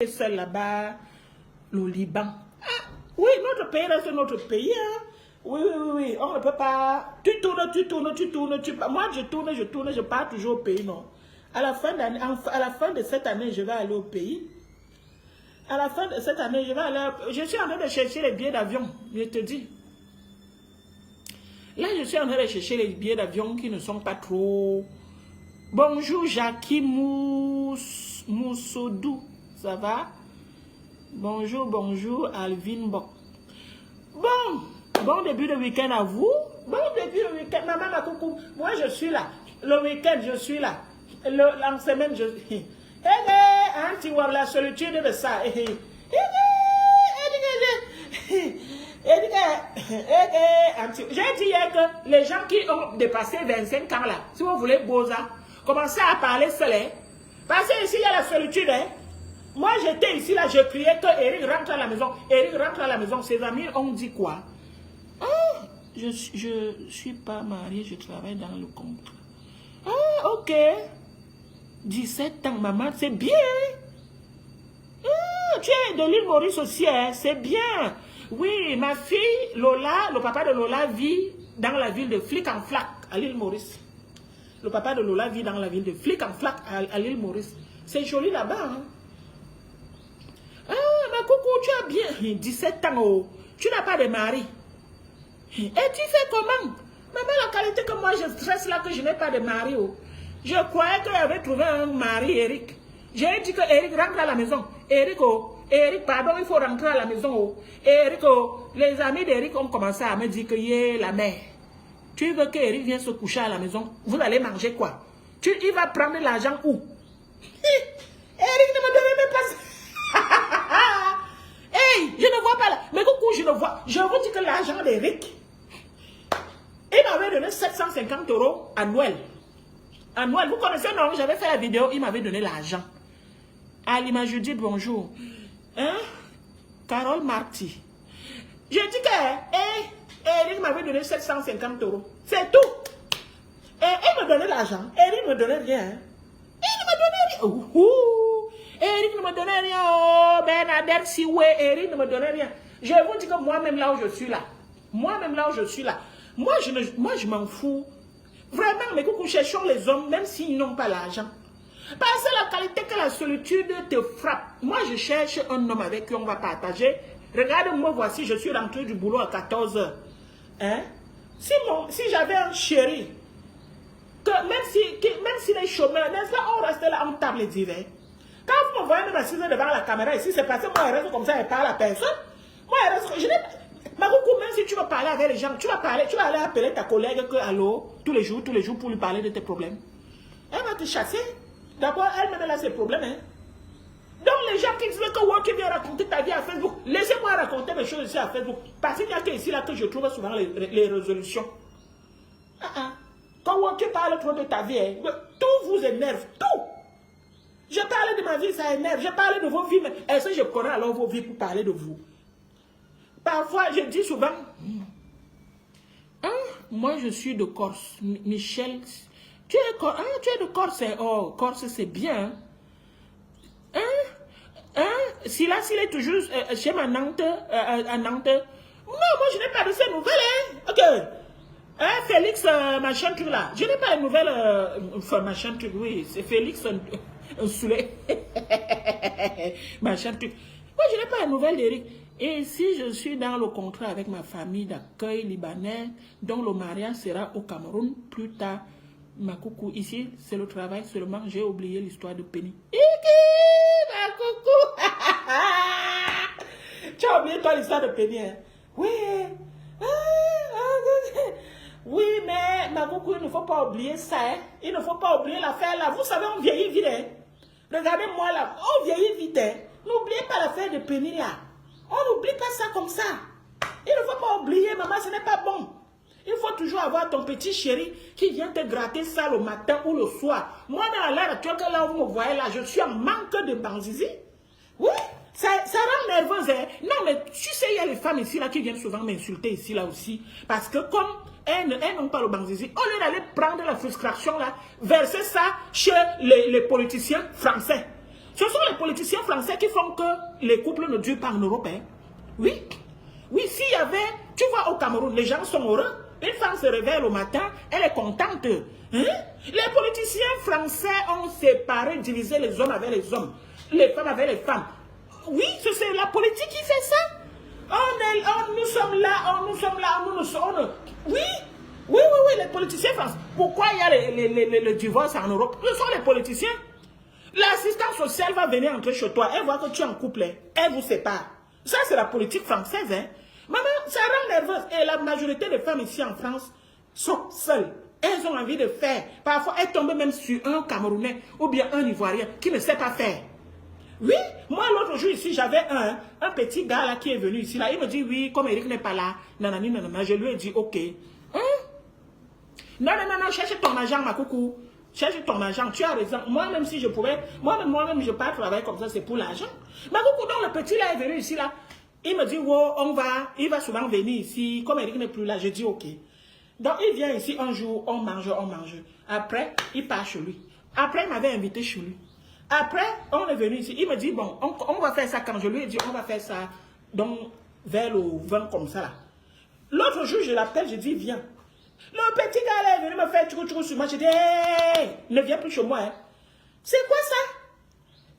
seul là-bas, le Liban. Ah, oui, notre pays reste notre pays. Hein. Oui, on ne peut pas. Tu tournes. Moi, je tourne, je pars toujours au pays, non. À la fin de cette année, je vais aller au pays. À la fin de cette année, je suis en train de chercher les billets d'avion, je te dis. Là, je suis en train de chercher les billets d'avion qui ne sont pas trop... Bonjour, Jackie Moussoudou. Ça va? Bonjour, Alvin Bok. Bon début de week-end à vous. Bon début de week-end. Maman, ma coucou. Moi, je suis là. Le week-end, je suis là. En semaine, je... tu vois la solitude de ça. J'ai dit hier que les gens qui ont dépassé 25 ans là, si vous voulez Boza, commencez à parler seul. Hein? Parce que ici, il y a la solitude. Hein? Moi, j'étais ici, là, je criais que Eric rentre à la maison. Eric rentre à la maison. Ses amis ont dit quoi? Ah, je suis pas mariée, je travaille dans le contrat. Ah, ok. 17 ans, maman, c'est bien. Ah, tu es de l'île Maurice aussi, hein? C'est bien. Oui, ma fille, Lola, le papa de Lola vit dans la ville de Flic-en-Flac, à l'île Maurice. Le papa de Lola vit dans la ville de Flic-en-Flac, à l'île Maurice. C'est joli là-bas, hein? Ah, ma coucou, tu as bien 17 ans, oh. Tu n'as pas de mari. Et tu fais comment? Maman, la qualité que moi je stresse là, que je n'ai pas de mari, oh. Je croyais que j'avais trouvé un mari, Eric. J'ai dit que Eric rentre à la maison. Eric, pardon, il faut rentrer à la maison, oh. Eric, oh, les amis d'Eric ont commencé à me dire que y la mère. Tu veux que Eric vienne se coucher à la maison? Vous allez manger quoi? Il va prendre l'argent où? Eric ne me donnait même pas ça. Hey, je ne vois pas là. Mais coucou, je ne vois. Je vous dis que l'argent d'Eric, il m'avait donné 750 € à Noël. À Noël, vous connaissez, non? J'avais fait la vidéo, il m'avait donné l'argent. Alima Judith, bonjour. Hein? Carole Marty. Je dis que Eric m'avait donné 750 €. C'est tout. Et il me donnait l'argent. Eric ne me donnait rien. Hein? Il ne me donnait rien. Eric ne me donnait rien. Oh, Bernadette, si ouais, Eric ne me donnait rien. Je vous dis que moi-même là où je suis là. Moi, je m'en fous. Vraiment, mes coucous, cherchons les hommes, même s'ils n'ont pas l'argent. Parce que la qualité que la solitude te frappe. Moi, je cherche un homme avec qui on va partager. Regarde-moi, voici, je suis rentré du boulot à 14 h. Hein? Si j'avais un chéri, que même si les chômeurs, n'est-ce pas, on restait là en table d'hiver. Quand vous me voyez même assise devant la caméra ici, c'est parce que moi, je reste comme ça et parle à personne. Moi, je reste, je n'ai pas... Ma coucou, même si tu vas parler avec les gens, tu vas aller appeler ta collègue que, allô, tous les jours pour lui parler de tes problèmes. Elle va te chasser. D'abord, elle-même, elle a ses problèmes. Hein. Donc, les gens qui disent que Walkie vient raconter ta vie à Facebook, laissez-moi raconter mes choses ici à Facebook. Parce qu'il n'y a que ici là que je trouve souvent les résolutions. Quand Walkie parle trop de ta vie, hein, tout vous énerve, tout. Je parle de ma vie, ça énerve. Je parle de vos vies, mais est-ce que je connais alors vos vies pour parler de vous? Parfois, je dis souvent, moi je suis de Corse. Michel, tu es de Corse. Oh, Corse c'est bien. S'il est toujours chez ma Nantes, à Nantes. Non, moi je n'ai pas de ces nouvelles. Hein. Ok. Félix, machin truc là. Je n'ai pas de nouvelles, machin truc, oui. C'est Félix Soulé. Machin truc. Moi je n'ai pas de nouvelles d'Eric. Et si je suis dans le contrat avec ma famille d'accueil libanais, dont le mariage sera au Cameroun plus tard, ma coucou, ici, c'est le travail seulement, j'ai oublié l'histoire de Penny. Ma coucou. Tu as oublié toi l'histoire de Penny, hein? Oui. Oui, mais ma coucou, il ne faut pas oublier ça, hein? Il ne faut pas oublier l'affaire là. Vous savez, on vieillit vite, hein? Regardez-moi là, on vieillit vite, hein? N'oubliez pas l'affaire de Penny là. On n'oublie pas ça comme ça. Il ne faut pas oublier, maman, ce n'est pas bon. Il faut toujours avoir ton petit chéri qui vient te gratter ça le matin ou le soir. Moi, dans l'heure actuelle, là où vous me voyez là, je suis en manque de banzizi. Oui, ça rend nerveuse. Hein? Non, mais tu sais, il y a les femmes ici là qui viennent souvent m'insulter ici là aussi. Parce que comme elles n'ont pas le banzizi, au lieu d'aller prendre la frustration là, verser ça chez les politiciens français. Ce sont les politiciens français qui font que les couples ne durent pas en Europe. Hein. Oui. Oui, s'il y avait... Tu vois, au Cameroun, les gens sont heureux. Une femme se réveille le matin, elle est contente. Hein? Les politiciens français ont séparé, divisé les hommes avec les hommes, les femmes avec les femmes. Oui, c'est la politique qui fait ça. Nous sommes là, Oui, les politiciens français. Pourquoi il y a le divorce en Europe? Ce sont les politiciens. L'assistante sociale va venir entrer chez toi, elle voit que tu es en couple, elle vous sépare. Ça, c'est la politique française. Hein? Maman, ça rend nerveuse. Et la majorité des femmes ici en France sont seules. Elles ont envie de faire. Parfois, elles tombent même sur un Camerounais ou bien un Ivoirien qui ne sait pas faire. Oui, moi l'autre jour ici, j'avais un petit gars là qui est venu ici. Là, il me dit, oui, comme Eric n'est pas là, nanani, nanana, je lui ai dit, ok. Hein? Non, cherche ton argent, ma coucou. Cherche ton argent, tu as raison. Moi-même, si je pouvais, moi-même, je pars travailler comme ça, c'est pour l'argent. Ma coucou, donc le petit là est venu ici, là. Il me dit, oh, il va souvent venir ici. Comme Eric n'est plus là, je dis, ok. Donc, il vient ici un jour, on mange. Après, il part chez lui. Après, il m'avait invité chez lui. Après, on est venu ici. Il me dit, bon, on va faire ça quand je lui ai dit, on va faire ça donc, vers le 20 comme ça, là. L'autre jour, je l'appelle, je dis, viens. Le petit gars là est venu me faire trou sur moi. Je dis, hey, ne viens plus chez moi. Hein. C'est quoi ça?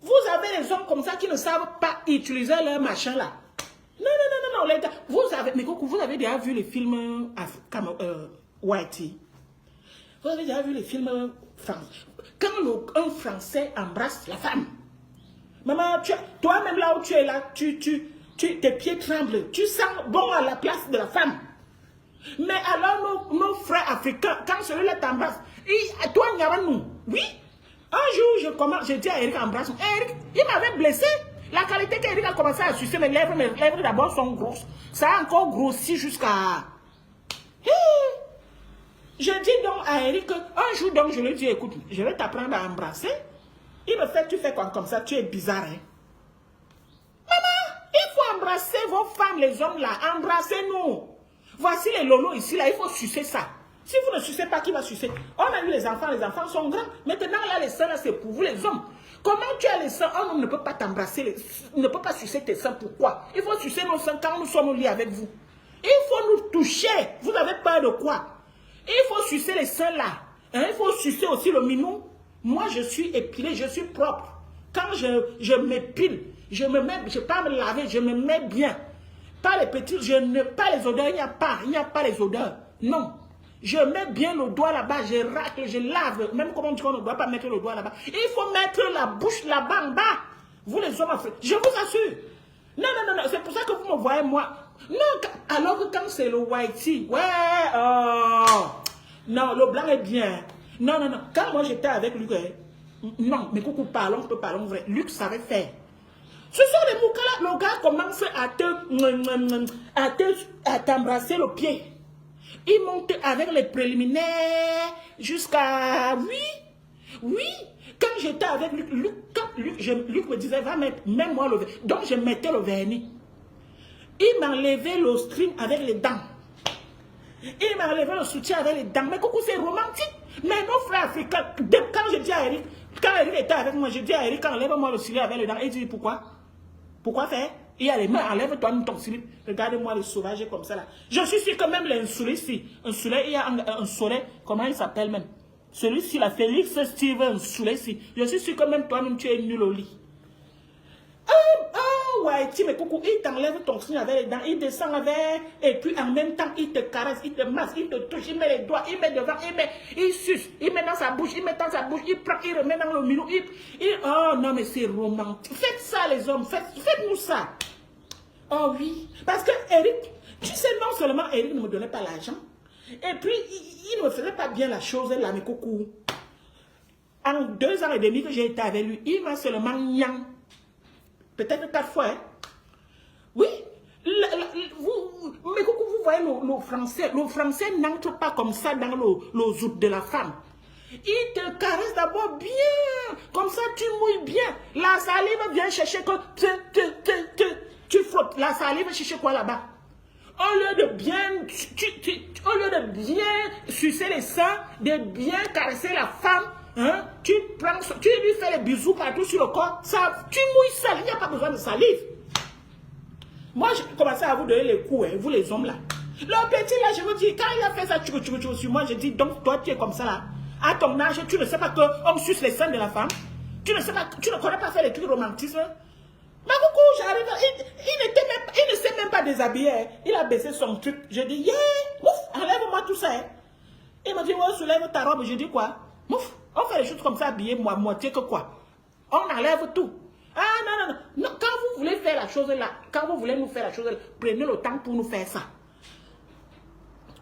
Vous avez les hommes comme ça qui ne savent pas utiliser leur machin là. Non, les gars. Vous avez déjà vu les films Whitey? Vous avez déjà vu les films français? Quand un Français embrasse la femme. Maman, toi-même là où tu es là, tes pieds tremblent. Tu sens bon à la place de la femme. Mais alors, nos frères africains, quand celui-là t'embrasse, toi, nous, oui. Un jour, je dis à Eric, embrasse. Eric, il m'avait blessé. La qualité qu'Eric a commencé à sucer mes lèvres d'abord sont grosses. Ça a encore grossi jusqu'à... Je dis donc à Eric, un jour, donc, je lui dis, écoute, je vais t'apprendre à embrasser. Il me fait, tu fais quoi comme ça? Tu es bizarre, hein? Maman, il faut embrasser vos femmes, les hommes là. Embrassez-nous. Voici les lolos ici, là, il faut sucer ça. Si vous ne sucez pas, qui va sucer? On a eu les enfants sont grands. Maintenant, là, les seins, là, c'est pour vous, les hommes. Comment tu as les seins? Un homme ne peut pas t'embrasser, ne peut pas sucer tes seins. Pourquoi? Il faut sucer nos seins quand nous sommes au lit avec vous. Il faut nous toucher. Vous avez peur de quoi? Il faut sucer les seins, là. Hein? Il faut sucer aussi le minou. Moi, je suis épilé, je suis propre. Quand je m'épile, je ne peux pas me laver, je me mets bien. Pas les petits, pas les odeurs, il n'y a pas les odeurs. Non. Je mets bien le doigt là-bas, je racle, je lave. Même comme on dit qu'on ne doit pas mettre le doigt là-bas. Il faut mettre la bouche là-bas en bas. Vous les hommes africains, je vous assure. Non, c'est pour ça que vous me voyez moi. Non, alors que quand c'est le whitey, ouais, non, le blanc est bien. Non, quand moi j'étais avec Luc, non, mais coucou, parlons vrai. Luc savait faire. Ce sont les moukas là, le gars commence à t'embrasser le pied. Il monte avec les préliminaires jusqu'à... Oui. Quand j'étais avec Luc, Luc me disait, va mettre, mets-moi le vernis. Donc je mettais le vernis. Il m'enlevait le string avec les dents. Il m'enlevait le soutien avec les dents. Mais coucou, c'est romantique. Mais nos frères africains, quand je dis à Eric, quand Eric était avec moi, je dis à Eric, enlève-moi le stylet avec les dents. Il dit, pourquoi? Pourquoi faire? Il y a les mains, enlève-toi ton slip. Regardez-moi les sauvages comme ça là. Je suis sûr que même les insulés, il y a un soleil, comment il s'appelle même? Celui-ci, la Félix Steven Souley-ci. Je suis sûr que même toi-même tu es nul au lit. Ouais, mais coucou, il t'enlève ton signe avec les dents, il descend avec, et puis en même temps, il te caresse, il te masse, il te touche, il met les doigts, il met devant, il suce, il met dans sa bouche, il prend, il remet dans le milieu, oh non, mais c'est romantique. Faites ça, les hommes, faites-nous ça. Oh oui, parce que Eric, tu sais, non seulement Eric ne me donnait pas l'argent, et puis il ne me faisait pas bien la chose, là, mais coucou. En 2 ans et demi que j'ai été avec lui, il m'a seulement niang. Peut-être 4 fois. Hein? Oui. Mais coucou, vous voyez le français n'entre pas comme ça dans le zout de la femme. Il te caresse d'abord bien. Comme ça, tu mouilles bien. La salive vient chercher que tu frottes. La salive vient chercher quoi là-bas? Au lieu de bien sucer les seins, de bien caresser la femme, hein, tu lui fais les bisous partout sur le corps, ça, tu mouilles seul, il n'y a pas besoin de salive. Moi, je commençais à vous donner les coups, hein, vous les hommes là. Le petit là, je vous dis, quand il a fait ça sur moi, je dis, donc toi tu es comme ça là. À ton âge, tu ne sais pas qu'on suce les seins de la femme. Tu ne sais pas, tu ne connais pas faire les trucs romantisme. Mais coucou, j'arrive, il ne s'est même pas déshabillé. Hein. Il a baissé son truc. Je dis, yeah, ouf, enlève-moi tout ça. Hein. Il m'a dit, ouais, soulève ta robe. Je dis quoi? Ouf, on fait les choses comme ça, habillé moi, moitié que quoi? On enlève tout. Ah non, non, non. Quand vous voulez faire la chose là, quand vous voulez nous faire la chose là, prenez le temps pour nous faire ça.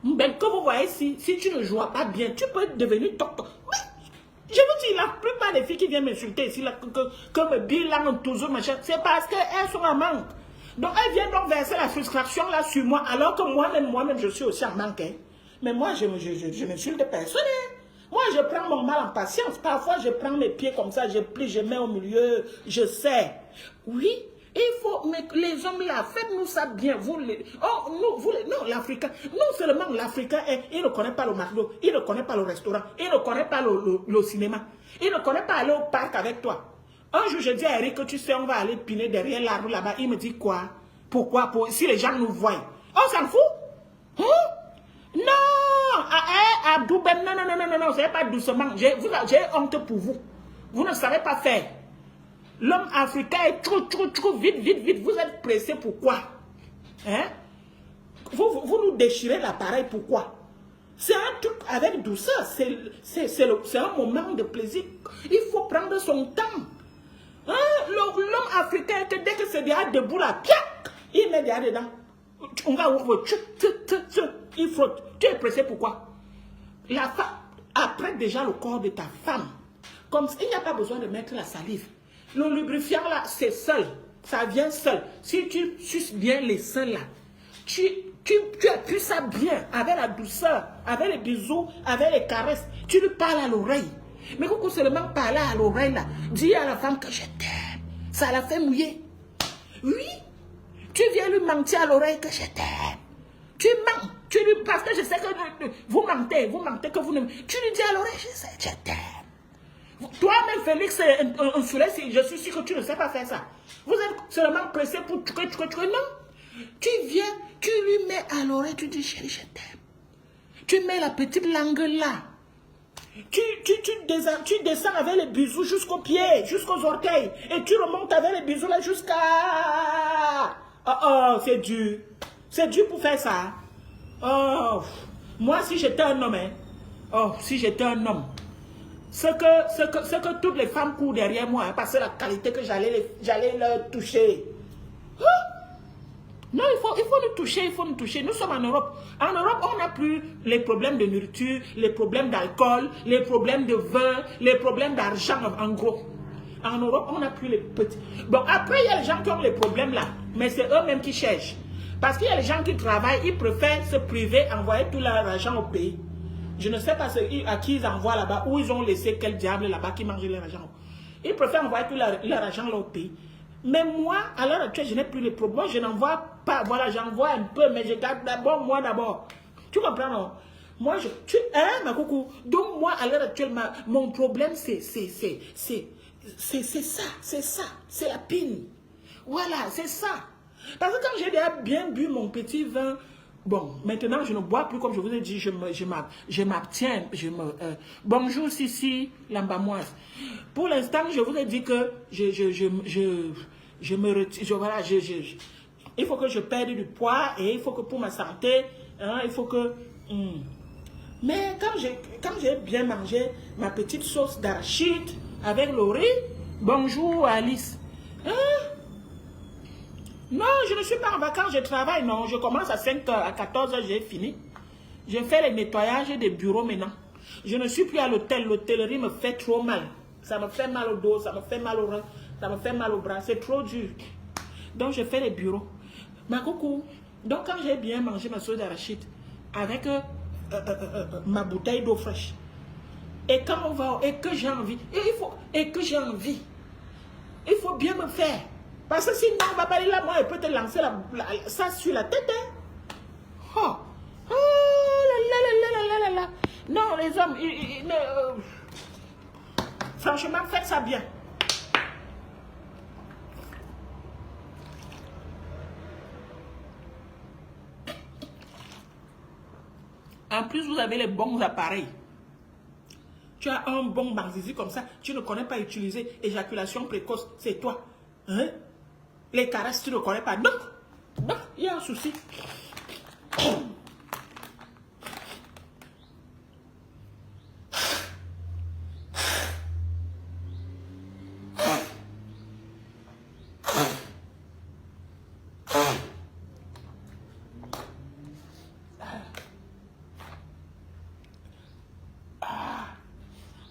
Ben, comme vous voyez, si tu ne joues pas bien, tu peux devenir toc. Mais, je vous dis, la plupart des filles qui viennent m'insulter ici, comme me bilan, toujours, machin, c'est parce qu'elles sont en manque. Donc, elles viennent donc verser la frustration là sur moi, alors que moi-même, je suis aussi en manque. Hein. Mais moi, je n'insulte personne. Hein. Moi, je prends mon mal en patience. Parfois, je prends mes pieds comme ça, je plie, je mets au milieu, je sais. Oui. Il faut, mais les hommes là, faites-nous ça bien, vous les, oh, non, l'Africain, non seulement l'Africain, il ne connaît pas le McDo, il ne connaît pas le restaurant, il ne connaît pas le cinéma, il ne connaît pas aller au parc avec toi. Un jour, je dis à Eric que tu sais, on va aller piner derrière l'arbre là-bas, il me dit quoi? Pourquoi? Si les gens nous voient, on s'en fout? Hein? Non! Abdou Ben, non, c'est pas doucement, j'ai honte pour vous. Vous ne savez pas faire. L'homme africain est trop vite. Vous êtes pressé, pourquoi? Hein? Vous nous déchirez l'appareil, pourquoi? C'est un truc avec douceur. C'est un moment de plaisir. Il faut prendre son temps. Hein? L'homme africain, dès que c'est déjà debout là, il met déjà dedans. On va ouvrir. Il frotte. Tu es pressé, pourquoi? La femme, après déjà le corps de ta femme, comme il n'y a pas besoin de mettre la salive. Le lubrifiant là, c'est seul. Ça vient seul. Si tu suces bien les seins là, tu appuies ça bien, avec la douceur, avec les bisous, avec les caresses. Tu lui parles à l'oreille. Mais coucou seulement parler à l'oreille là, dis à la femme que je t'aime. Ça la fait mouiller. Oui. Tu viens lui mentir à l'oreille que je t'aime. Tu mens. Parce que je sais que vous mentez que vous ne... Tu lui dis à l'oreille, je sais, je t'aime. Toi-même, Félix, un soleil, je suis sûr que tu ne sais pas faire ça. Vous êtes seulement pressé pour tuer. Non. Tu viens, tu lui mets à l'oreille, tu dis, chérie, je t'aime. Tu mets la petite langue là. Tu descends avec les bisous jusqu'aux pieds, jusqu'aux orteils. Et tu remontes avec les bisous là jusqu'à... Oh, c'est dur. C'est dur pour faire ça. Oh, moi, si j'étais un homme, hein. Oh, si j'étais un homme. Ce que toutes les femmes courent derrière moi, hein, parce que la qualité que j'allais leur toucher. Hein? Non, il faut nous toucher, Nous sommes en Europe. En Europe, on n'a plus les problèmes de nourriture, les problèmes d'alcool, les problèmes de vin, les problèmes d'argent, en gros. En Europe, on n'a plus les petits. Bon, après, il y a les gens qui ont les problèmes là, mais c'est eux-mêmes qui cherchent. Parce qu'il y a les gens qui travaillent, ils préfèrent se priver, envoyer tout leur argent au pays. Je ne sais pas à qui ils envoient là-bas, où ils ont laissé quel diable là-bas qui mange leur argent. Ils préfèrent envoyer tout leur argent là au pays. Mais moi, à l'heure actuelle, je n'ai plus les problèmes. Moi, je n'envoie pas. Voilà, j'envoie un peu, mais je garde d'abord moi d'abord. Tu comprends, non? Moi, ma coucou. Donc, moi, à l'heure actuelle, mon problème, c'est ça. C'est la pine. Voilà, c'est ça. Parce que quand j'ai déjà bien bu mon petit vin, bon, maintenant, je ne bois plus, comme je vous ai dit, je m'abstiens. Bonjour, Sissi, l'ambamoise. Pour l'instant, je vous ai dit que je me retire. Voilà, il faut que je perde du poids et il faut que pour ma santé, hein, il faut que... Mais quand j'ai bien mangé ma petite sauce d'arachide avec le riz, bonjour, Alice. Hein? Non, je ne suis pas en vacances, je travaille, non. Je commence à 5h, à 14h, j'ai fini. Je fais les nettoyages des bureaux maintenant. Je ne suis plus à l'hôtel, l'hôtellerie me fait trop mal. Ça me fait mal au dos, ça me fait mal au rein, ça me fait mal au bras, c'est trop dur. Donc je fais les bureaux. Ma coucou, donc quand j'ai bien mangé ma sauce d'arachide, avec ma bouteille d'eau fraîche, et quand on va, et que j'ai envie, il faut bien me faire. Parce que sinon, on va pas aller là, moi, elle peut te lancer ça sur la tête. Hein? Oh. Oh là là là là là là là. Non, les hommes, Franchement, faites ça bien. En plus, vous avez les bons appareils. Tu as un bon Marzizi comme ça, tu ne connais pas utiliser éjaculation précoce, c'est toi. Hein? Les caresses, tu ne connais pas. Donc, il y a un souci.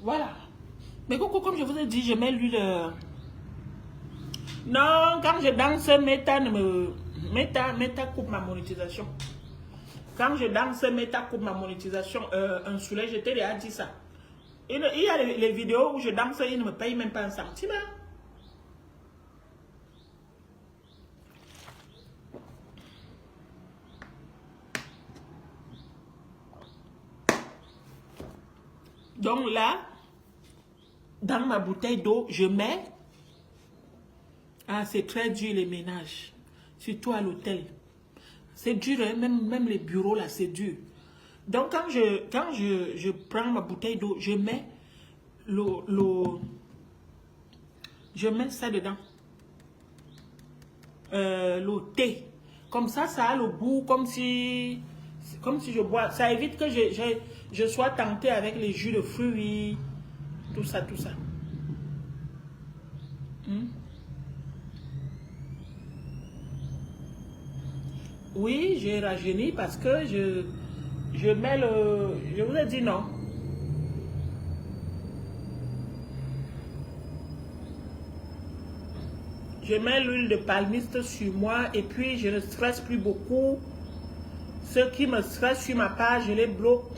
Voilà. Mais Coco, comme je vous ai dit, je mets l'huile. Non, quand je danse, Meta coupe ma monétisation. Quand je danse, Meta coupe ma monétisation. Un soleil, je t'ai déjà dit ça. Il y a les vidéos où je danse, ils ne me payent même pas un centime. Donc là, dans ma bouteille d'eau, je mets... Ah, c'est très dur les ménages. Surtout à l'hôtel. C'est dur, hein? Même les bureaux là, c'est dur. Donc quand je prends ma bouteille d'eau, je mets je mets ça dedans. Le thé. Comme ça a le goût comme si je bois. Ça évite que je sois tentée avec les jus de fruits, tout ça. Oui, j'ai rajeuni parce que je mets le... Je vous ai dit non. Je mets l'huile de palmiste sur moi et puis je ne stresse plus beaucoup. Ce qui me stresse sur ma page, je les bloque.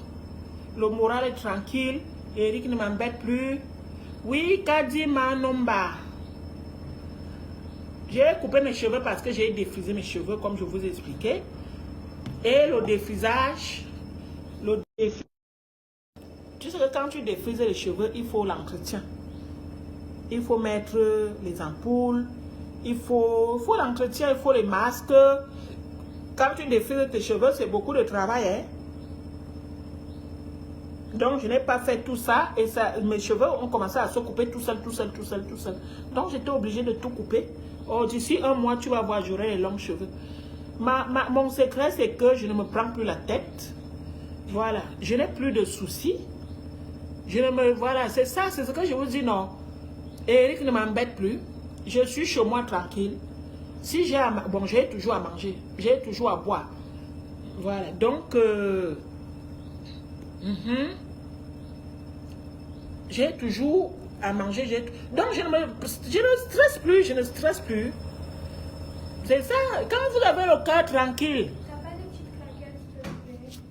Le moral est tranquille. Eric ne m'embête plus. Oui, Kadi Manomba. J'ai coupé mes cheveux parce que j'ai défrisé mes cheveux, comme je vous ai expliqué. Et le défrisage, tu sais que quand tu défrises les cheveux, il faut l'entretien. Il faut mettre les ampoules, il faut l'entretien, il faut les masques. Quand tu défrises tes cheveux, c'est beaucoup de travail. Hein? Donc, je n'ai pas fait tout ça et mes cheveux ont commencé à se couper tout seul. Donc, j'étais obligée de tout couper. Oh, d'ici un mois, tu vas voir, j'aurai les longs cheveux. Mon secret, c'est que je ne me prends plus la tête. Voilà. Je n'ai plus de soucis. Voilà, c'est ça, c'est ce que je vous dis, non. Eric ne m'embête plus. Je suis chez moi tranquille. Si j'ai bon, j'ai toujours à manger. J'ai toujours à boire. Voilà. Donc, j'ai toujours à manger. Donc, je ne stresse plus. C'est ça. Quand vous avez le cœur tranquille. T'as pas des petites claquettes, s'il te plaît?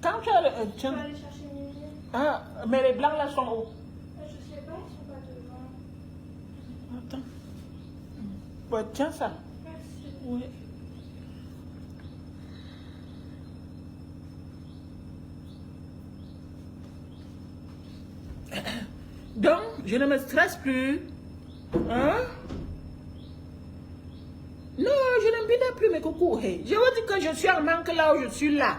Quand tu as le... Tu peux aller chercher mes yeux. Ah, mais les blancs là sont où? Je sais pas, ils sont pas devant. Attends. Ouais, tiens ça. Merci. Oui. Donc, je ne me stresse plus. Hein? Non, je ne me plus mes coucous. Hey, je vous dis que je suis en manque là où je suis là.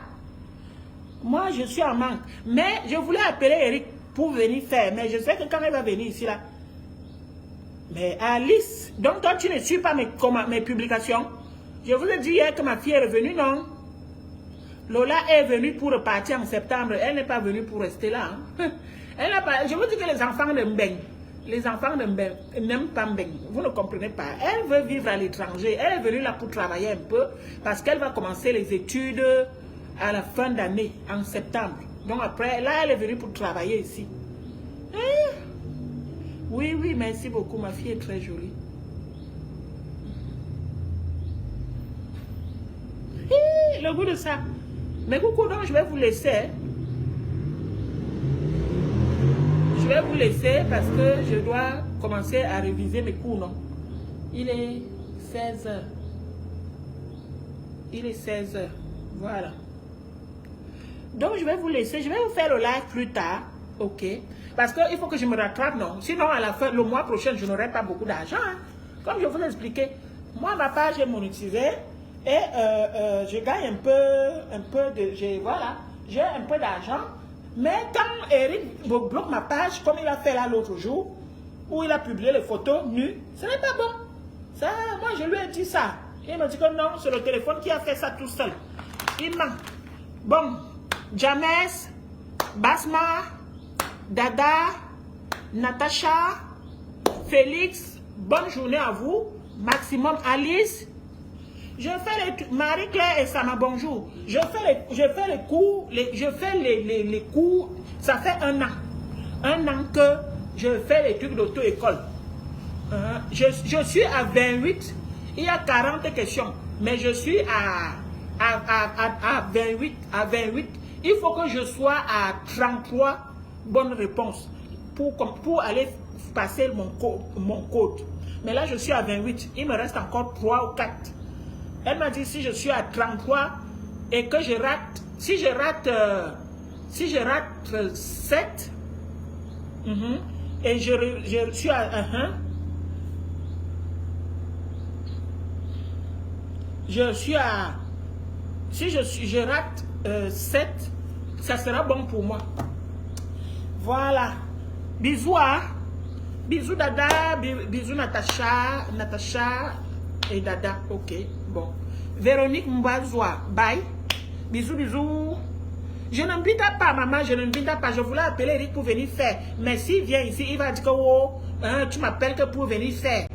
Moi, je suis en manque. Mais je voulais appeler Eric pour venir faire. Mais je sais que quand elle va venir ici là. Mais Alice, donc toi tu ne suis pas mes publications. Je vous ai dit hier que ma fille est revenue, non? Lola est venue pour repartir en septembre. Elle n'est pas venue pour rester là. Hein? Elle n'a pas, je vous dis que les enfants de Mbeng, les enfants de Mbeng n'aiment pas Mbeng. Vous ne comprenez pas. Elle veut vivre à l'étranger. Elle est venue là pour travailler un peu parce qu'elle va commencer les études à la fin d'année, en septembre. Donc après, là, elle est venue pour travailler ici. Hein? Oui, oui, merci beaucoup. Ma fille est très jolie. Hi, le goût de ça. Mais coucou, donc je vais vous laisser. Je vais vous laisser parce que je dois commencer à réviser mes cours, non? Il est 16 h. Il est 16 h. Voilà. Donc, je vais vous laisser. Je vais vous faire le live plus tard. Ok. Parce qu'il faut que je me rattrape, non. Sinon, à la fin, le mois prochain, je n'aurai pas beaucoup d'argent. Hein. Comme je vous ai expliqué, moi, ma page est monétisée et je gagne un peu de... Voilà, j'ai un peu d'argent. Mais quand Eric bloque ma page, comme il a fait là l'autre jour, où il a publié les photos nues, ce n'est pas bon. Ça, moi, je lui ai dit ça. Il m'a dit que non, c'est le téléphone qui a fait ça tout seul. Il m'a... Bon, James, Basma, Dada, Natacha, Félix, bonne journée à vous. Maximum Alice. Je fais les Marie-Claire et Sama, bonjour. Je fais les cours, les cours. Ça fait un an que je fais les trucs d'auto-école. Je suis à 28. Il y a 40 questions, mais je suis à 28. Il faut que je sois à 33 bonnes réponses pour aller passer mon code. Mais là, je suis à 28. Il me reste encore 3 ou 4. Elle m'a dit si je suis à 33 et que je rate, si je rate 7, et je suis à 1, je suis à, si je rate 7, ça sera bon pour moi. Voilà. Bisous, hein? Bisous Dada, bisous Natacha et Dada. Ok, bon. Véronique Mbazoua, bye. Bisous, bisous. Je n'invite pas, maman, je n'invite pas. Je voulais appeler Eric pour venir faire. Mais s'il vient ici, il va dire que oh, tu m'appelles que pour venir faire.